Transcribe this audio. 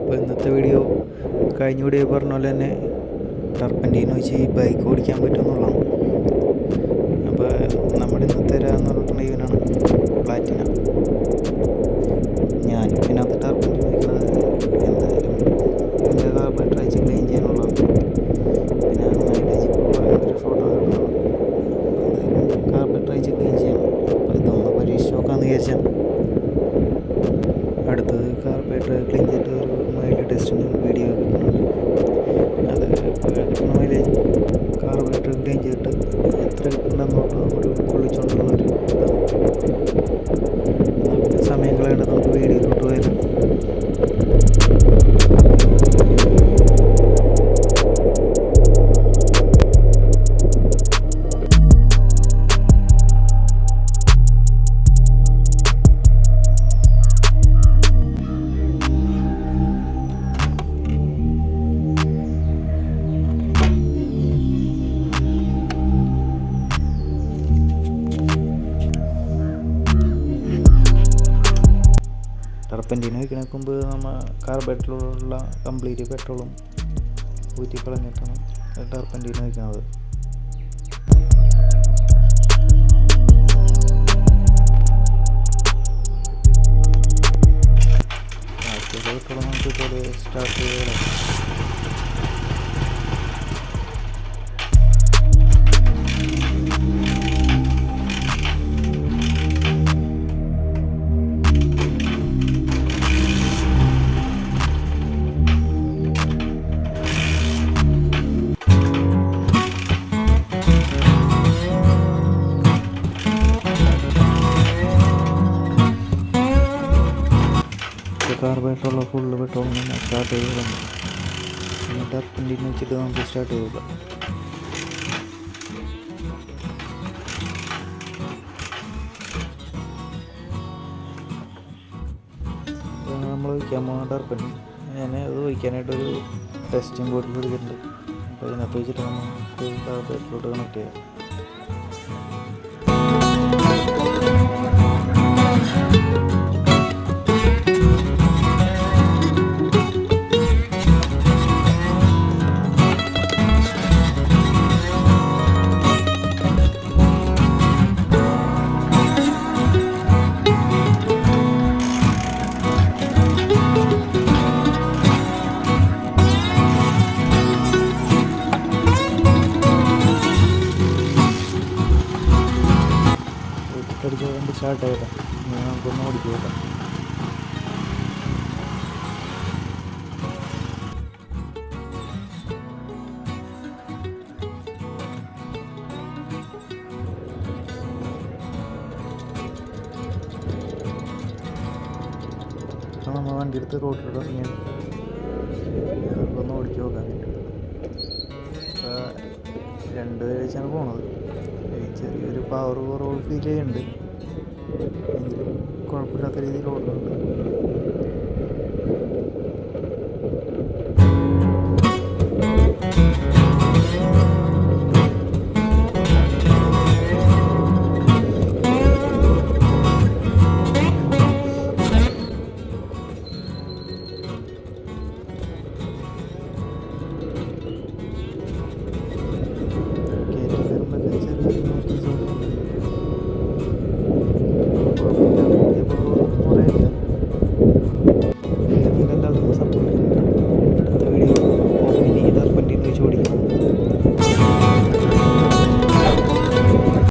അപ്പോൾ ഇന്നത്തെ വീഡിയോ കഴിഞ്ഞ വീഡിയോ പറഞ്ഞ പോലെ തന്നെ ടർപ്പൻറ്റീൻ വെച്ച് ഈ ബൈക്ക് ഓടിക്കാൻ പറ്റുമെന്നുള്ളതാണ്. അപ്പോൾ നമ്മുടെ ഇന്നത്തെ തരാമെന്ന് പറഞ്ഞിട്ടുണ്ടെങ്കിൽ ഇവനാണ് പ്ലാറ്റിന. ഞാനിപ്പോൾ ഇതിനകത്ത് ടർപ്പൻറ്റീൻ വയ്ക്കുന്നത് എന്തായാലും ഇതിൻ്റെ കാർബറേറ്റർ അയച്ച് ക്ലീൻ ചെയ്യാനുള്ളതാണ്. പിന്നെ മൈലേജ് ഇപ്പോൾ പറയുന്നൊരു ഫോട്ടോ കിട്ടുന്നത് എന്തായാലും കാർബറേറ്റർ അയച്ച് ക്ലീൻ ചെയ്യണം. അപ്പോൾ ഇതൊന്ന് പരീക്ഷിച്ച് നോക്കാമെന്ന് വിചാരിച്ചാൽ അടുത്തത് കാർബറേറ്റർ ക്ലീൻ ചെയ്തിട്ട് ഒരു മൈലേജ് ടെസ്റ്റിന് വീഡിയോ കിട്ടുന്നുണ്ട്. അത് കിട്ടുന്ന മൈലേജ് കാർബറേറ്റർ ക്ലീൻ ചെയ്തിട്ട് എത്ര കിട്ടുന്നുണ്ടെന്നുള്ള ഒരു വിളിച്ചുകൊണ്ടുള്ളൊരു ഇതാണ്. സമയം കളയേണ്ട, നമുക്ക് വീഡിയോയിലോട്ട് വരാം. ടർപ്പൻറ്റീൻ വയ്ക്കണതിന് മുമ്പ് നമ്മൾ കാർബറേറ്ററിലുള്ള കംപ്ലീറ്റ് പെട്രോളും ഊറ്റി കളഞ്ഞിട്ടാണ് ടർപ്പൻറ്റീൻ വയ്ക്കുന്നത്. പെട്രോൾ നമുക്ക് ഇതുപോലെ സ്റ്റാർട്ട് ചെയ്ത് കാർബറേറ്ററുള്ള ഫുള്ള് പെട്രോൾ നിന്ന് സ്റ്റാർട്ട് ചെയ്ത് ടർപ്പൻറ്റീൻ വെച്ചിട്ട് നമുക്ക് സ്റ്റാർട്ട് ചെയ്ത് നമ്മൾ വയ്ക്കാൻ പോകുന്ന ടർപ്പൻറ്റീൻ. ഞാൻ അത് വയ്ക്കാനായിട്ടൊരു ടെസ്റ്റിംഗ് ബോട്ടിൽ എടുത്തിട്ടുണ്ട്. അപ്പോൾ അതിനകത്ത് വെച്ചിട്ട് നമുക്ക് കാർബറേറ്ററിലോട്ട് കണക്ട് ചെയ്യാം. അടിച്ച് കൊണ്ട് സ്റ്റാർട്ട് ചെയ്താൽ നമുക്കൊന്ന് ഓടിച്ചു നോക്കാം. നമ്മൾ വണ്ടി എടുത്ത് റോഡിലൂടെ ഇറങ്ങിയത് നമുക്കൊന്ന് ഓടിച്ചു നോക്കാൻ. രണ്ട് വെച്ചാണ് പോണത്. ചെറിയൊരു പവർ കുറവ് ഫീൽ ചെയ്യുന്നുണ്ട്, എങ്കിലും കുഴപ്പമില്ലാത്ത രീതിയിൽ ഓടുന്നുണ്ട്.